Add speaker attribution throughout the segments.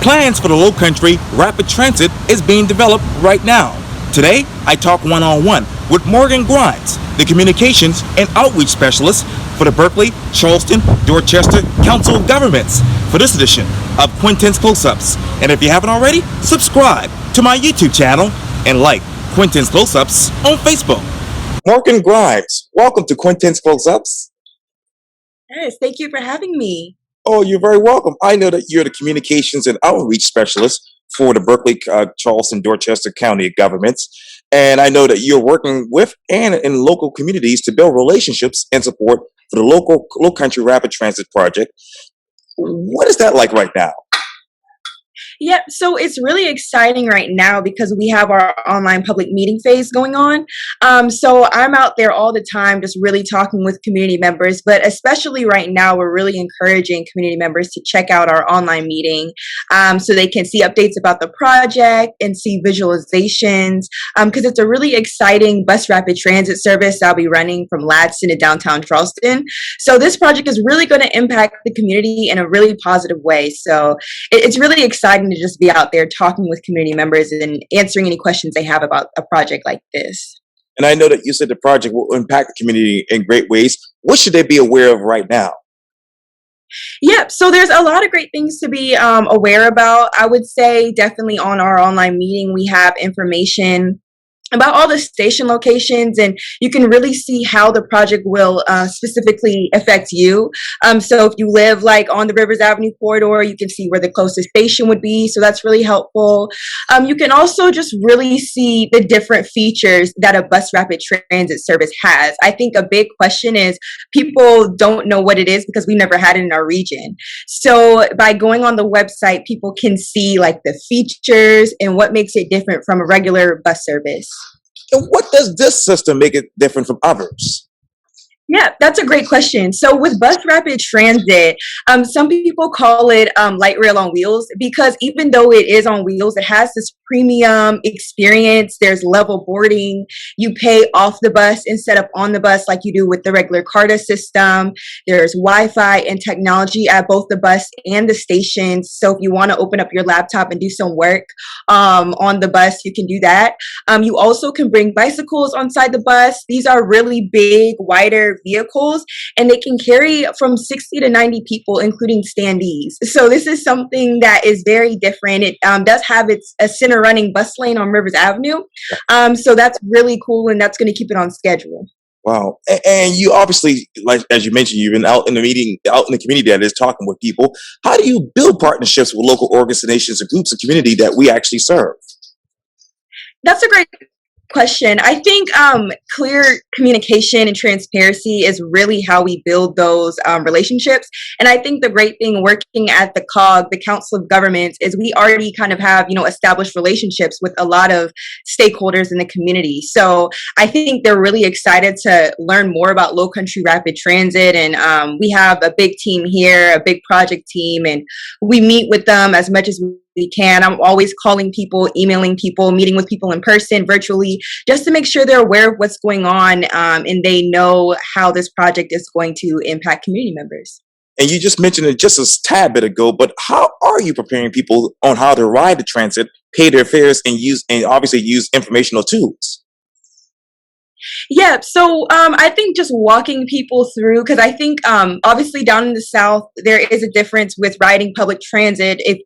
Speaker 1: Plans for the Lowcountry Rapid Transit is being developed right now. Today, I talk one-on-one with Morgan Grimes, the Communications and Outreach Specialist for the Berkeley-Charleston-Dorchester Council of Governments for this edition of Quintin's Close-Ups. And if you haven't already, subscribe to my YouTube channel and like Quintin's Close-Ups on Facebook. Morgan Grimes, welcome to Quintin's Close-Ups.
Speaker 2: Yes, thank you for having me.
Speaker 1: Oh, you're very welcome. I know that you're the Communications and Outreach Specialist for the Berkeley-Charleston-Dorchester County Governments. And I know that you're working with and in local communities to build relationships and support for the local Lowcountry Rapid Transit project. What is that like right now?
Speaker 2: Yeah, so it's really exciting right now because we have our online public meeting phase going on. So I'm out there all the time just really talking with community members, but especially right now, we're really encouraging community members to check out our online meeting so they can see updates about the project and see visualizations because it's a really exciting bus rapid transit service I'll be running from Ladson to downtown Charleston. So this project is really going to impact the community in a really positive way. So it's really exciting to just be out there talking with community members and answering any questions they have about a project like this.
Speaker 1: And I know that you said the project will impact the community in great ways. What should they be aware of right now?
Speaker 2: Yeah, so there's a lot of great things to be aware about. I would say definitely on our online meeting, we have information about all the station locations, and you can really see how the project will specifically affect you. So if you live like on the Rivers Avenue corridor, you can see where the closest station would be. So that's really helpful. You can also just really see the different features that a bus rapid transit service has. I think a big question is people don't know what it is because we never had it in our region. So by going on the website, people can see like the features and what makes it different from a regular bus service.
Speaker 1: And what does this system make it different from others?
Speaker 2: Yeah, that's a great question. So with bus rapid transit, some people call it light rail on wheels because even though it is on wheels, it has this premium experience. There's level boarding. You pay off the bus instead of on the bus like you do with the regular CARTA system. There's Wi-Fi and technology at both the bus and the stations. So if you want to open up your laptop and do some work on the bus, you can do that. You also can bring bicycles inside the bus. These are really big, wider vehicles, and they can carry from 60 to 90 people, including standees. So this is something that is very different. It does have a center running bus lane on Rivers Avenue. So that's really cool, and that's going to keep it on schedule.
Speaker 1: Wow. And you obviously, like as you mentioned, you've been out in the meeting, out in the community that is talking with people. How do you build partnerships with local organizations and groups of community that we actually serve?
Speaker 2: That's a great question. I think clear communication and transparency is really how we build those relationships. And I think the great thing working at the COG, the Council of Governments, is we already kind of have, established relationships with a lot of stakeholders in the community. So I think they're really excited to learn more about Lowcountry Rapid Transit. And we have a big team here, a big project team, and we meet with them as much as we can. I'm always calling people, emailing people, meeting with people in person, virtually, just to make sure they're aware of what's going on and they know how this project is going to impact community members.
Speaker 1: And you just mentioned it just a tad bit ago, but how are you preparing people on how to ride the transit, pay their fares, and obviously use informational tools?
Speaker 2: Yeah, so I think just walking people through, because I think obviously down in the South, there is a difference with riding public transit. If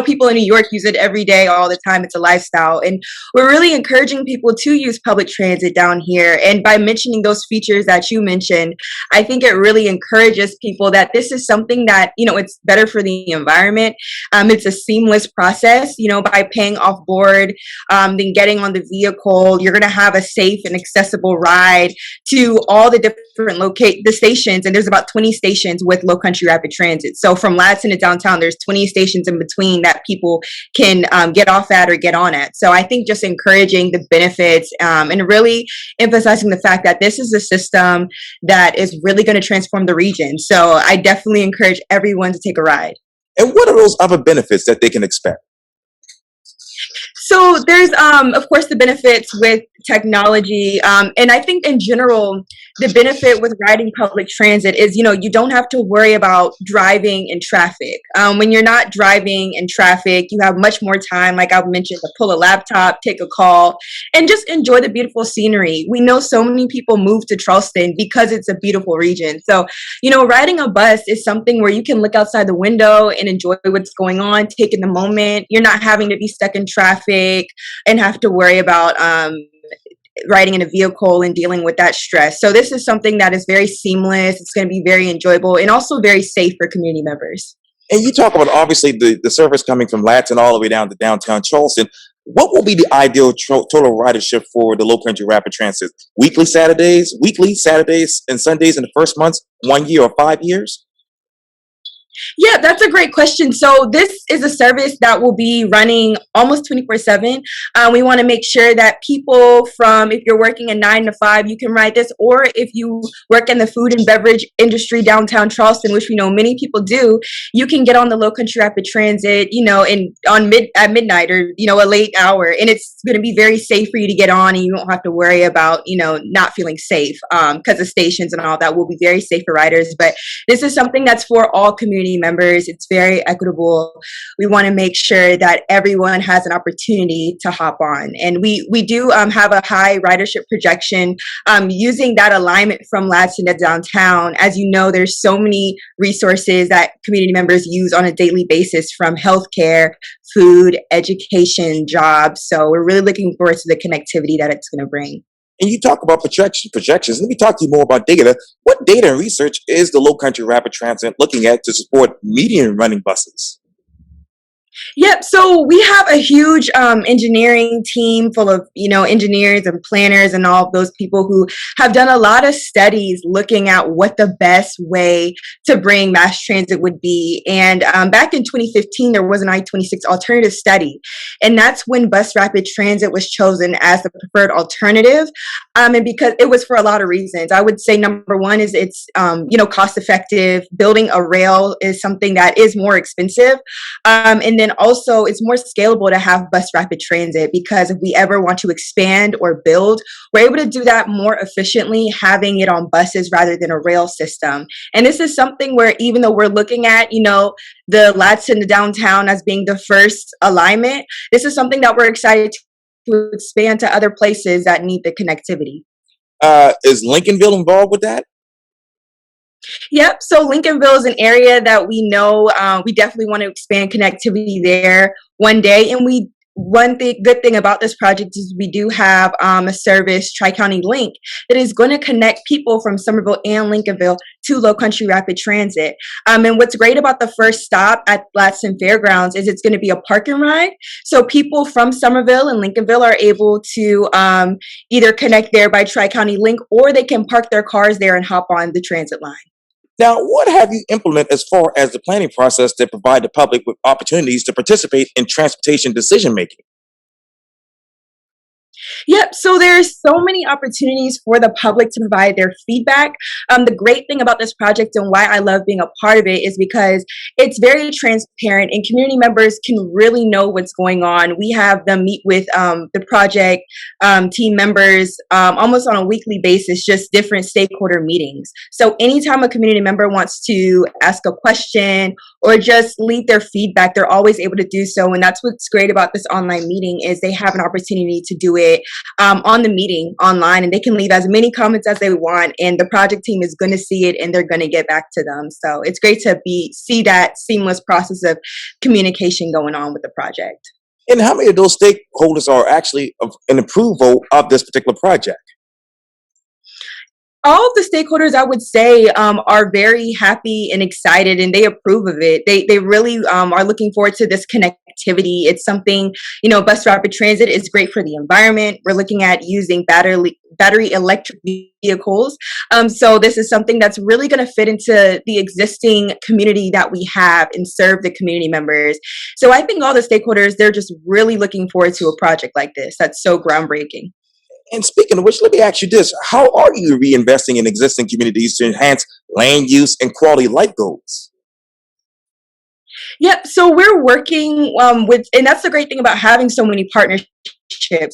Speaker 2: people in New York use it every day, all the time, it's a lifestyle. And we're really encouraging people to use public transit down here. And by mentioning those features that you mentioned, I think it really encourages people that this is something that, it's better for the environment. It's a seamless process, by paying off board, then getting on the vehicle, you're going to have a safe and accessible ride to all the different the stations, and there's about 20 stations with Lowcountry Rapid Transit. So from Ladson to downtown, there's 20 stations in between that people can get off at or get on at. So I think just encouraging the benefits and really emphasizing the fact that this is a system that is really going to transform the region. So I definitely encourage everyone to take a ride.
Speaker 1: And what are those other benefits that they can expect?
Speaker 2: So there's of course the benefits with technology, and I think in general the benefit with riding public transit is, you don't have to worry about driving in traffic. When you're not driving in traffic, you have much more time, like I mentioned, to pull a laptop, take a call, and just enjoy the beautiful scenery. We know so many people move to Charleston because it's a beautiful region. So, riding a bus is something where you can look outside the window and enjoy what's going on, take in the moment. You're not having to be stuck in traffic and have to worry about riding in a vehicle and dealing with that stress. So this is something that is very seamless. It's going to be very enjoyable and also very safe for community members.
Speaker 1: And you talk about obviously the service coming from Latson all the way down to downtown Charleston. What will be the ideal total ridership for the Lowcountry Rapid Transit? Weekly Saturdays, and Sundays in the first months, 1 year or 5 years?
Speaker 2: Yeah, that's a great question. So this is a service that will be running almost 24/7. We want to make sure that people if you're working a 9 to 5, you can ride this, or if you work in the food and beverage industry downtown Charleston, which we know many people do, you can get on the Lowcountry Rapid Transit, at midnight or a late hour, and it's going to be very safe for you to get on, and you won't have to worry about not feeling safe because the stations and all that will be very safe for riders. But this is something that's for all community members. It's very equitable. We want to make sure that everyone has an opportunity to hop on. And we do have a high ridership projection using that alignment from Latson to downtown. As you know, there's so many resources that community members use on a daily basis, from healthcare, food, education, jobs. So we're really looking forward to the connectivity that it's going to bring.
Speaker 1: And you talk about projections. Let me talk to you more about data. What data and research is the Lowcountry Rapid Transit looking at to support median running buses?
Speaker 2: Yep. So we have a huge engineering team full of, engineers and planners and all of those people who have done a lot of studies looking at what the best way to bring mass transit would be. And back in 2015, there was an I-26 alternative study. And that's when bus rapid transit was chosen as the preferred alternative. And because it was for a lot of reasons. I would say number one is it's, cost effective. Building a rail is something that is more expensive. And then also it's more scalable to have bus rapid transit, because if we ever want to expand or build, we're able to do that more efficiently having it on buses rather than a rail system. And this is something where, even though we're looking at, the Latson to downtown as being the first alignment, this is something that we're excited to expand to other places that need the connectivity.
Speaker 1: Is Lincolnville involved with that?
Speaker 2: Yep. So Lincolnville is an area that we know we definitely want to expand connectivity there one day. And good thing about this project is we do have a service, TriCounty Link, that is going to connect people from Somerville and Lincolnville to Lowcountry Rapid Transit. And what's great about the first stop at Latson Fairgrounds is it's going to be a park and ride. So people from Somerville and Lincolnville are able to either connect there by TriCounty Link, or they can park their cars there and hop on the transit line.
Speaker 1: Now, what have you implemented as far as the planning process to provide the public with opportunities to participate in transportation decision making?
Speaker 2: Yep. So there's so many opportunities for the public to provide their feedback. The great thing about this project and why I love being a part of it is because it's very transparent and community members can really know what's going on. We have them meet with the project team members almost on a weekly basis, just different stakeholder meetings. So anytime a community member wants to ask a question or just leave their feedback, they're always able to do so. And that's what's great about this online meeting is they have an opportunity to do it on the meeting online, and they can leave as many comments as they want, and the project team is going to see it and they're going to get back to them. So it's great to see that seamless process of communication going on with the project.
Speaker 1: And how many of those stakeholders are actually in approval of this particular project?
Speaker 2: All of the stakeholders, I would say, are very happy and excited, and they approve of it. They really are looking forward to this connectivity. It's something, bus rapid transit is great for the environment. We're looking at using battery electric vehicles. So this is something that's really going to fit into the existing community that we have and serve the community members. So I think all the stakeholders, they're just really looking forward to a project like this. That's so groundbreaking.
Speaker 1: And speaking of which, let me ask you this. How are you reinvesting in existing communities to enhance land use and quality of life goals?
Speaker 2: Yep. So we're working with, and that's the great thing about having so many partnerships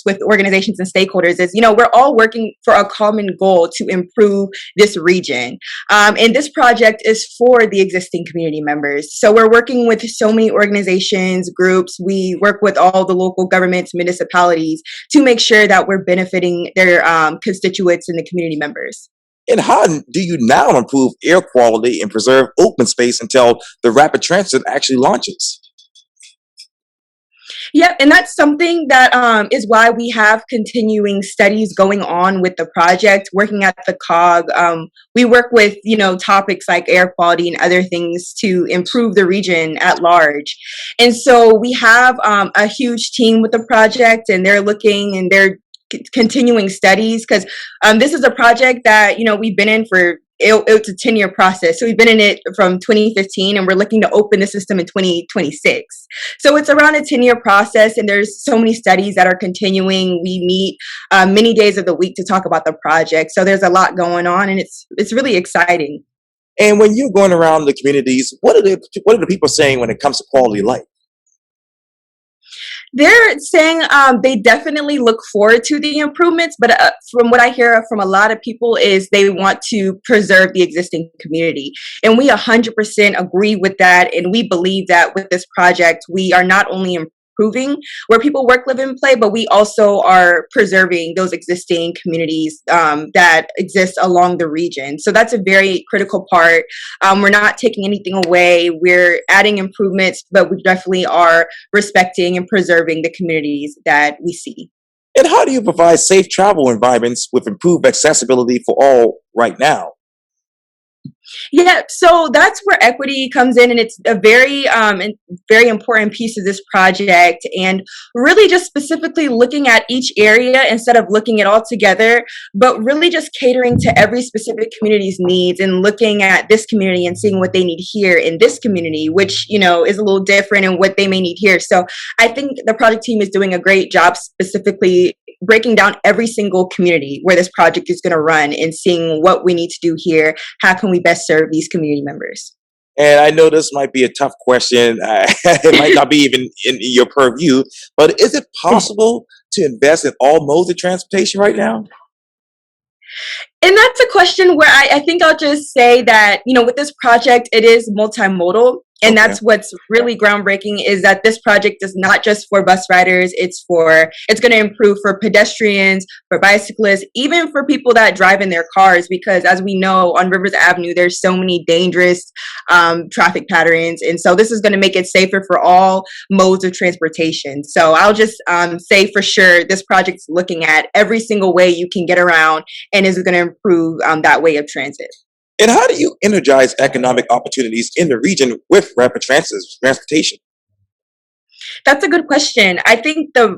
Speaker 2: with organizations and stakeholders is, we're all working for a common goal to improve this region. And this project is for the existing community members. So we're working with so many organizations, groups. We work with all the local governments, municipalities to make sure that we're benefiting their constituents and the community members.
Speaker 1: And how do you now improve air quality and preserve open space until the rapid transit actually launches?
Speaker 2: Yep, and that's something that is why we have continuing studies going on with the project, working at the COG. We work with, topics like air quality and other things to improve the region at large. And so we have a huge team with the project, and they're looking and they're continuing studies because this is a project that, we've been in for it's a 10-year process. So we've been in it from 2015 and we're looking to open the system in 2026. So it's around a 10-year process and there's so many studies that are continuing. We meet many days of the week to talk about the project. So there's a lot going on and it's really exciting.
Speaker 1: And when you're going around the communities, what are the people saying when it comes to quality of life?
Speaker 2: They're saying they definitely look forward to the improvements, but from what I hear from a lot of people is they want to preserve the existing community. And we 100% agree with that. And we believe that with this project, we are not only improving where people work, live, and play, but we also are preserving those existing communities that exist along the region. So that's a very critical part. We're not taking anything away. We're adding improvements, but we definitely are respecting and preserving the communities that we see.
Speaker 1: And how do you provide safe travel environments with improved accessibility for all right now?
Speaker 2: Yeah, so that's where equity comes in, and it's a very important piece of this project. And really, just specifically looking at each area instead of looking at all together, but really just catering to every specific community's needs and looking at this community and seeing what they need here in this community, which is a little different and what they may need here. So I think the project team is doing a great job specifically breaking down every single community where this project is going to run and seeing what we need to do here. How can we best serve these community members?
Speaker 1: And I know this might be a tough question. It might not be even in your purview, but is it possible to invest in all modes of transportation right now?
Speaker 2: And that's a question where I think I'll just say that, with this project, it is multimodal. And
Speaker 1: Okay.
Speaker 2: that's what's really groundbreaking is that this project is not just for bus riders. It's going to improve for pedestrians, for bicyclists, even for people that drive in their cars. Because as we know, on Rivers Avenue, there's so many dangerous traffic patterns. And so this is going to make it safer for all modes of transportation. So I'll just say for sure, this project is looking at every single way you can get around and is going to improve that way of transit.
Speaker 1: And how do you energize economic opportunities in the region with rapid transportation?
Speaker 2: That's a good question. I think a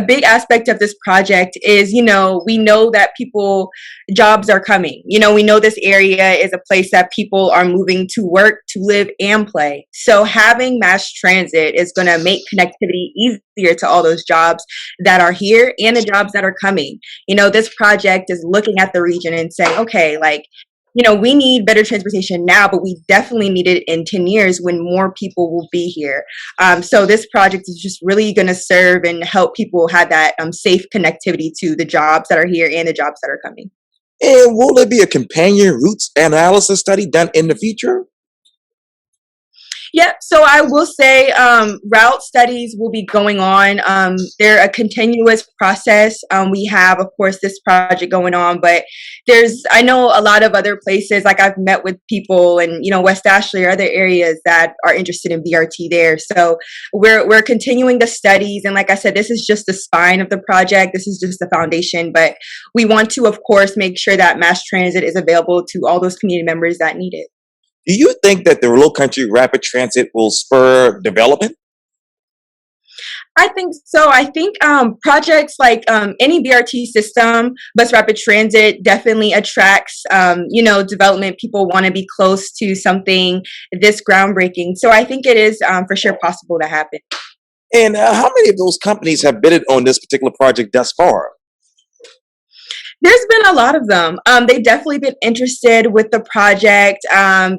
Speaker 2: big aspect of this project is, we know that jobs are coming. We know this area is a place that people are moving to work, to live, and play. So having mass transit is going to make connectivity easier to all those jobs that are here and the jobs that are coming. This project is looking at the region and saying, okay, we need better transportation now, but we definitely need it in 10 years when more people will be here. So this project is just really going to serve and help people have that safe connectivity to the jobs that are here and the jobs that are coming.
Speaker 1: And will there be a companion routes analysis study done in the future?
Speaker 2: Yeah, so I will say route studies will be going on. They're a continuous process. We have, of course, this project going on, but I know a lot of other places, like I've met with people in, West Ashley or other areas that are interested in BRT there. So we're continuing the studies. And like I said, this is just the spine of the project. This is just the foundation, but we want to, of course, make sure that mass transit is available to all those community members that need it.
Speaker 1: Do you think that the Lowcountry Rapid Transit will spur development?
Speaker 2: I think so. I think projects like any BRT system, bus rapid transit definitely attracts, development. People want to be close to something this groundbreaking. So I think it is for sure possible to happen.
Speaker 1: And how many of those companies have bidded on this particular project thus far?
Speaker 2: There's been a lot of them. They've definitely been interested with the project. A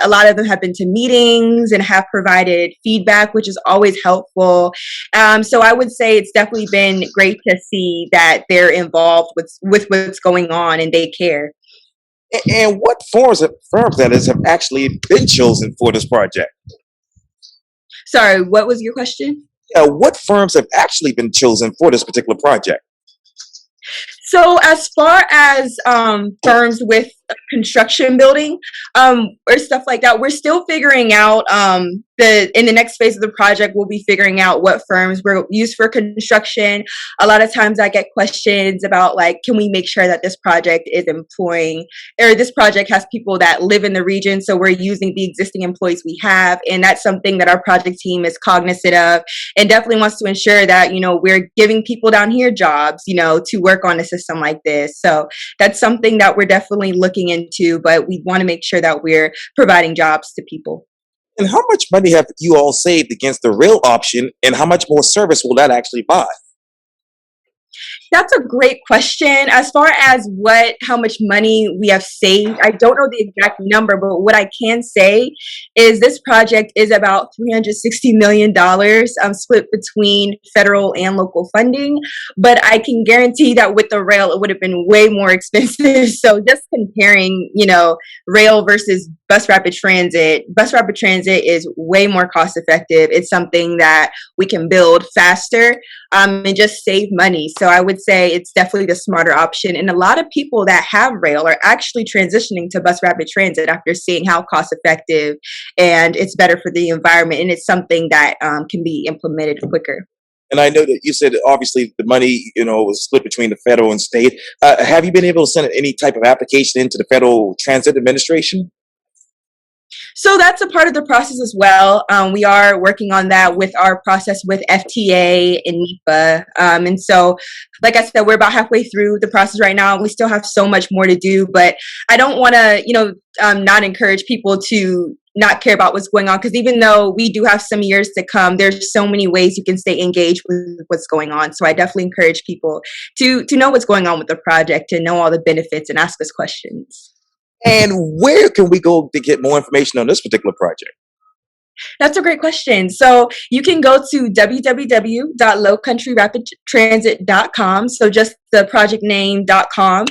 Speaker 2: lot of them have been to meetings and have provided feedback, which is always helpful. So I would say it's definitely been great to see that they're involved with what's going on and they care.
Speaker 1: And what firms that is have actually been chosen for this project?
Speaker 2: Sorry, what was your question?
Speaker 1: What firms have actually been chosen for this particular project?
Speaker 2: So as far as firms with construction building or stuff like that, we're still figuring out in the next phase of the project, we'll be figuring out what firms were used for construction. A lot of times I get questions about like, can we make sure that this project is employing or this project has people that live in the region? So we're using the existing employees we have. And that's something that our project team is cognizant of and definitely wants to ensure that, we're giving people down here jobs, to work on a system like this. So that's something that we're definitely looking into, but we want to make sure that we're providing jobs to people.
Speaker 1: And how much money have you all saved against the rail option, and how much more service will that actually buy?
Speaker 2: That's a great question. As far as how much money we have saved, I don't know the exact number, but what I can say is this project is about $360 million split between federal and local funding. But I can guarantee that with the rail, it would have been way more expensive. So just comparing, rail versus bus rapid transit is way more cost effective. It's something that we can build faster and just save money. So I would say it's definitely the smarter option. And a lot of people that have rail are actually transitioning to bus rapid transit after seeing how cost effective and it's better for the environment. And it's something that can be implemented quicker.
Speaker 1: And I know that you said that obviously the money, was split between the federal and state. Have you been able to send any type of application into the Federal Transit Administration?
Speaker 2: So that's a part of the process as well. We are working on that with our process with FTA and NEPA. And so, like I said, we're about halfway through the process right now. We still have so much more to do, but I don't want to, not encourage people to not care about what's going on, because even though we do have some years to come, there's so many ways you can stay engaged with what's going on. So I definitely encourage people to know what's going on with the project, to know all the benefits and ask us questions.
Speaker 1: And where can we go to get more information on this particular project?
Speaker 2: That's a great question. So you can go to www.lowcountryrapidtransit.com. So just the project name.com.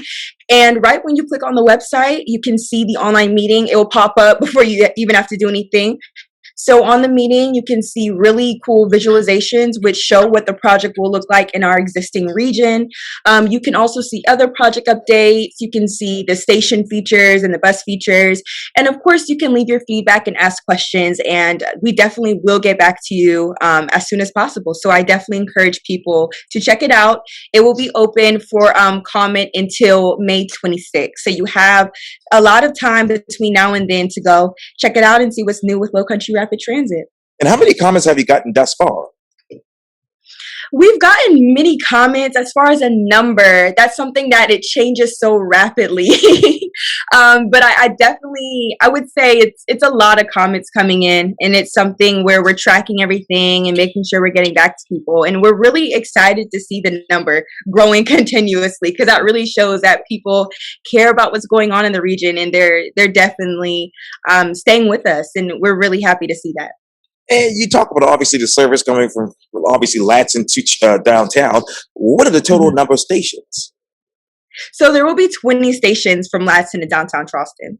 Speaker 2: And right when you click on the website, you can see the online meeting. It will pop up before you even have to do anything. So on the meeting, you can see really cool visualizations which show what the project will look like in our existing region. You can also see other project updates. You can see the station features and the bus features. And of course, you can leave your feedback and ask questions. And we definitely will get back to you as soon as possible. So I definitely encourage people to check it out. It will be open for comment until May 26th. So you have a lot of time between now and then to go check it out and see what's new with Lowcountry Rapid Transit.
Speaker 1: And how many comments have you gotten thus far?
Speaker 2: We've gotten many comments. As far as a number, that's something that it changes so rapidly. But I would say it's a lot of comments coming in, and it's something where we're tracking everything and making sure we're getting back to people. And we're really excited to see the number growing continuously, because that really shows that people care about what's going on in the region, and they're definitely staying with us. And we're really happy to see that.
Speaker 1: And you talk about obviously the service coming from obviously Latson to downtown. What are the total number of stations?
Speaker 2: So there will be 20 stations from Latson to downtown Charleston.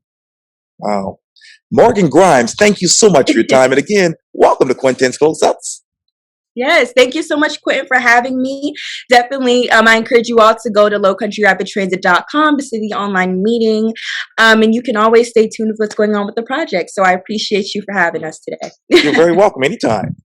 Speaker 1: Wow. Morgan Grimes, thank you so much for your time. And again, welcome to Quintin's Close-Ups.
Speaker 2: Yes, thank you so much, Quintin, for having me. Definitely, I encourage you all to go to lowcountryrapidtransit.com to see the online meeting. And you can always stay tuned with what's going on with the project. So I appreciate you for having us today.
Speaker 1: You're very welcome anytime.